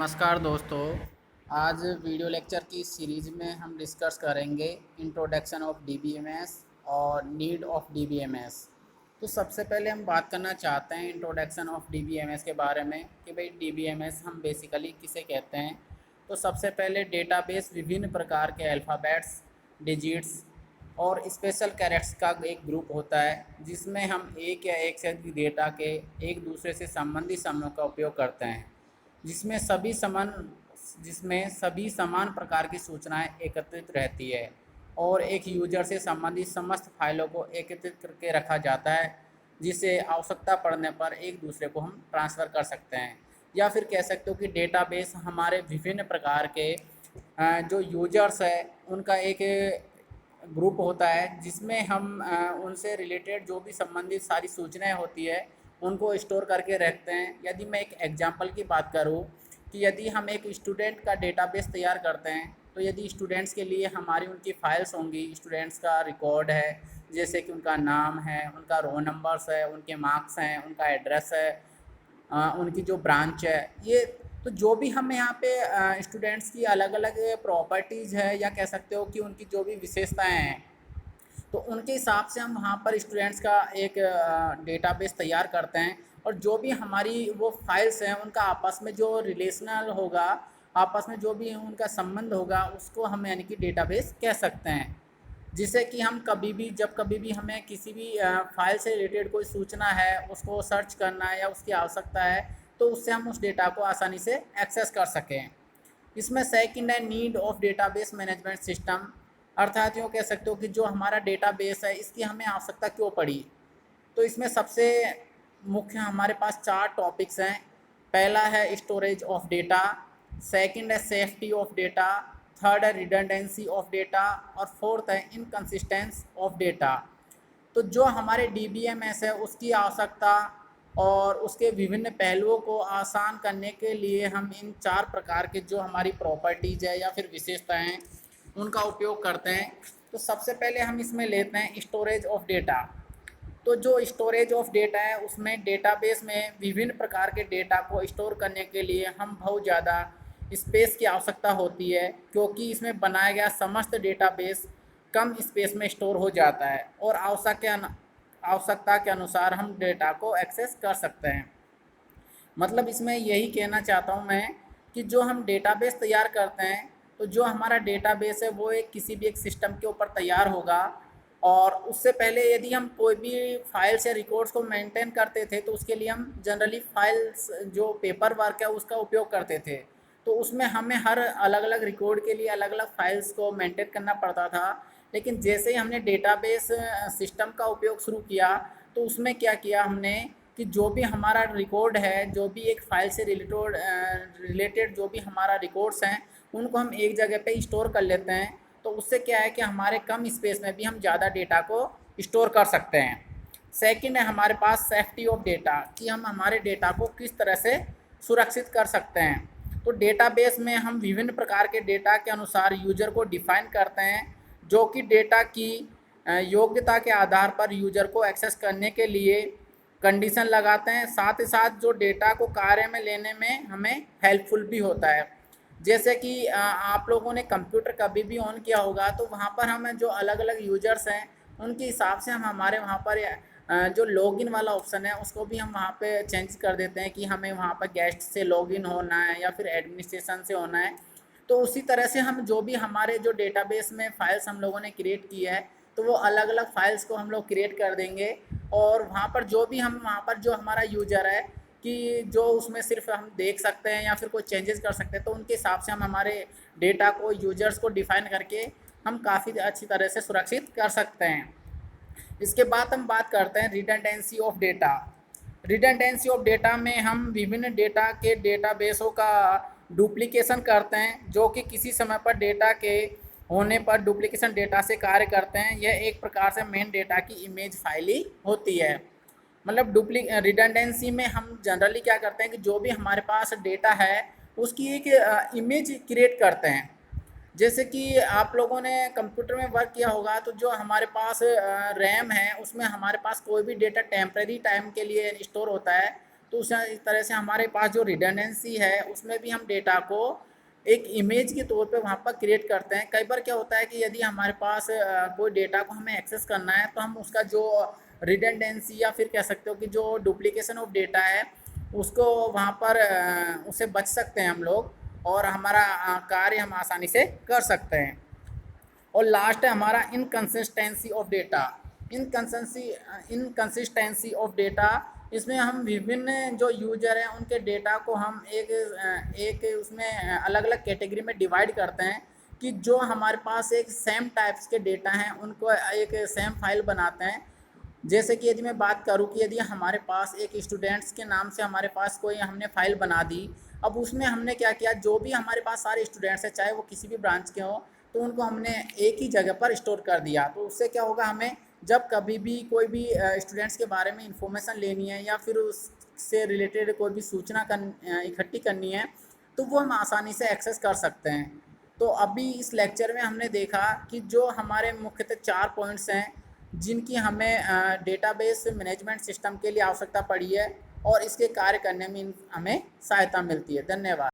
नमस्कार दोस्तों। आज वीडियो लेक्चर की सीरीज़ में हम डिस्कस करेंगे इंट्रोडक्शन ऑफ डीबीएमएस और नीड ऑफ डीबीएमएस। तो सबसे पहले हम बात करना चाहते हैं इंट्रोडक्शन ऑफ डीबीएमएस के बारे में कि भाई डीबीएमएस हम बेसिकली किसे कहते हैं। तो सबसे पहले डेटाबेस विभिन्न प्रकार के अल्फ़ाबेट्स, डिजिट्स और स्पेशल कैरेक्टर्स का एक ग्रुप होता है जिसमें हम एक या एक से अधिक डेटा के एक दूसरे से संबंधित समूह का उपयोग करते हैं, जिसमें सभी समान प्रकार की सूचनाएं एकत्रित रहती है और एक यूजर से संबंधित समस्त फाइलों को एकत्रित करके रखा जाता है, जिसे आवश्यकता पड़ने पर एक दूसरे को हम ट्रांसफ़र कर सकते हैं। या फिर कह सकते हो कि डेटाबेस हमारे विभिन्न प्रकार के जो यूजर्स है उनका एक ग्रुप होता है जिसमें हम उनसे रिलेटेड जो भी संबंधित सारी सूचनाएं होती है उनको स्टोर करके रखते हैं। यदि मैं एक एग्जांपल की बात करूं कि यदि हम एक स्टूडेंट का डेटाबेस तैयार करते हैं, तो यदि स्टूडेंट्स के लिए हमारी उनकी फ़ाइल्स होंगी, स्टूडेंट्स का रिकॉर्ड है, जैसे कि उनका नाम है, उनका रोल नंबर्स है, उनके मार्क्स हैं, उनका एड्रेस है, उनकी जो ब्रांच है, ये तो जो भी हम यहाँ पे स्टूडेंट्स की अलग अलग प्रॉपर्टीज़ है या कह सकते हो कि उनकी जो भी विशेषताएं हैं, तो उनके हिसाब से हम वहाँ पर स्टूडेंट्स का एक डेटाबेस तैयार करते हैं। और जो भी हमारी वो फाइल्स हैं उनका आपस में जो रिलेशनल होगा, आपस में जो भी उनका संबंध होगा, उसको हम यानी कि डेटाबेस कह सकते हैं। जिससे कि हम कभी भी जब कभी भी हमें किसी भी फाइल से रिलेटेड कोई सूचना है उसको सर्च करना है या उसकी आवश्यकता है, तो उससे हम उस डेटा को आसानी से एक्सेस कर सकें। इसमें सेकंड है need of database management system. अर्थात यूँ कह सकते हो कि जो हमारा डेटाबेस है इसकी हमें आवश्यकता क्यों पड़ी। तो इसमें सबसे मुख्य हमारे पास 4 टॉपिक्स हैं। पहला है स्टोरेज ऑफ डेटा, सेकंड है सेफ्टी ऑफ डेटा, थर्ड है रिडंडेंसी ऑफ डेटा और फोर्थ है इनकंसिस्टेंस ऑफ डेटा। तो जो हमारे डीबीएमएस है उसकी आवश्यकता और उसके विभिन्न पहलुओं को आसान करने के लिए हम इन 4 प्रकार के जो हमारी प्रॉपर्टीज़ है या फिर विशेषताएं हैं उनका उपयोग करते हैं। तो सबसे पहले हम इसमें लेते हैं स्टोरेज ऑफ डेटा। तो जो स्टोरेज ऑफ डेटा है उसमें डेटाबेस में विभिन्न प्रकार के डेटा को स्टोर करने के लिए हम बहुत ज़्यादा स्पेस की आवश्यकता होती है, क्योंकि इसमें बनाया गया समस्त डेटाबेस कम स्पेस में स्टोर हो जाता है और आवश्यकता के अनुसार हम डेटा को एक्सेस कर सकते हैं। मतलब इसमें यही कहना चाहता हूँ मैं कि जो हम डेटाबेस तैयार करते हैं, तो जो हमारा डेटाबेस है वो एक किसी भी एक सिस्टम के ऊपर तैयार होगा। और उससे पहले यदि हम कोई भी फाइल्स या रिकॉर्ड्स को मेंटेन करते थे तो उसके लिए हम जनरली फाइल्स जो पेपर वर्क है उसका उपयोग करते थे। तो उसमें हमें हर अलग अलग रिकॉर्ड के लिए अलग अलग फाइल्स को मेंटेन करना पड़ता था। लेकिन जैसे ही हमने डेटाबेस सिस्टम का उपयोग शुरू किया, तो उसमें क्या किया हमने कि जो भी हमारा रिकॉर्ड है, जो भी एक फ़ाइल से रिलेटेड जो भी हमारा रिकॉर्ड्स हैं, उनको हम एक जगह पे स्टोर कर लेते हैं। तो उससे क्या है कि हमारे कम स्पेस में भी हम ज़्यादा डेटा को स्टोर कर सकते हैं। सेकंड है हमारे पास सेफ्टी ऑफ डेटा, कि हम हमारे डेटा को किस तरह से सुरक्षित कर सकते हैं। तो डेटाबेस में हम विभिन्न प्रकार के डेटा के अनुसार यूजर को डिफ़ाइन करते हैं, जो कि डेटा की योग्यता के आधार पर यूजर को एक्सेस करने के लिए कंडीशन लगाते हैं। साथ ही साथ जो डेटा को कार्य में लेने में हमें हेल्पफुल भी होता है। जैसे कि आप लोगों ने कंप्यूटर कभी भी ऑन किया होगा, तो वहाँ पर हमें जो अलग अलग यूजर्स हैं उनके हिसाब से हम हमारे वहाँ पर जो लॉगिन वाला ऑप्शन है उसको भी हम वहाँ पे चेंज कर देते हैं कि हमें वहाँ पर गेस्ट से लॉगिन होना है या फिर एडमिनिस्ट्रेशन से होना है। तो उसी तरह से हम जो भी हमारे जो डेटाबेस में फ़ाइल्स हम लोगों ने क्रिएट की है, तो वो अलग अलग फ़ाइल्स को हम लोग क्रिएट कर देंगे। और वहाँ पर जो भी हम वहाँ पर जो हमारा यूज़र है कि जो उसमें सिर्फ हम देख सकते हैं या फिर कोई चेंजेस कर सकते हैं, तो उनके हिसाब से हम हमारे डेटा को यूजर्स को डिफ़ाइन करके हम काफ़ी अच्छी तरह से सुरक्षित कर सकते हैं। इसके बाद हम बात करते हैं redundancy of data. Redundancy of data में हम विभिन्न डेटा के डेटाबेसों का डुप्लीकेशन करते हैं, जो कि किसी समय पर डेटा के होने पर डुप्लीकेशन डेटा से कार्य करते हैं। यह एक प्रकार से मेन डेटा की इमेज फाइल ही होती है। मतलब रिडंडेंसी में हम जनरली क्या करते हैं कि जो भी हमारे पास डेटा है उसकी एक इमेज क्रिएट करते हैं। जैसे कि आप लोगों ने कंप्यूटर में वर्क किया होगा, तो जो हमारे पास रैम है उसमें हमारे पास कोई भी डेटा टेम्परेरी टाइम के लिए स्टोर होता है, तो उस तरह से हमारे पास जो रिडंडेंसी है उसमें भी हम डेटा को एक इमेज के तौर पे वहाँ पर क्रिएट करते हैं। कई बार क्या होता है कि यदि हमारे पास कोई डेटा को हमें एक्सेस करना है तो हम उसका जो रिडंडेंसी या फिर कह सकते हो कि जो डुप्लीकेशन ऑफ डेटा है उसको वहाँ पर उससे बच सकते हैं हम लोग, और हमारा कार्य हम आसानी से कर सकते हैं। और लास्ट है हमारा inconsistency of data. Inconsistency of data, इसमें हम विभिन्न जो यूजर हैं उनके डेटा को हम एक उसमें अलग अलग कैटेगरी में डिवाइड करते हैं कि जो हमारे पास एक सेम टाइप्स के डेटा हैं उनको एक सेम फाइल बनाते हैं। जैसे कि यदि मैं बात करूं कि यदि हमारे पास एक स्टूडेंट्स के नाम से हमारे पास कोई हमने फ़ाइल बना दी, अब उसमें हमने क्या किया, जो भी हमारे पास सारे स्टूडेंट्स हैं चाहे वो किसी भी ब्रांच के हों, तो उनको हमने एक ही जगह पर स्टोर कर दिया। तो उससे क्या होगा, हमें जब कभी भी कोई भी स्टूडेंट्स के बारे में इंफॉर्मेशन लेनी है या फिर उससे रिलेटेड कोई भी सूचना इकट्ठी करनी है तो वो हम आसानी से एक्सेस कर सकते हैं। तो अभी इस लेक्चर में हमने देखा कि जो हमारे मुख्यतः 4 पॉइंट्स हैं जिनकी हमें डेटाबेस मैनेजमेंट सिस्टम के लिए आवश्यकता पड़ी है और इसके कार्य करने में हमें सहायता मिलती है। धन्यवाद।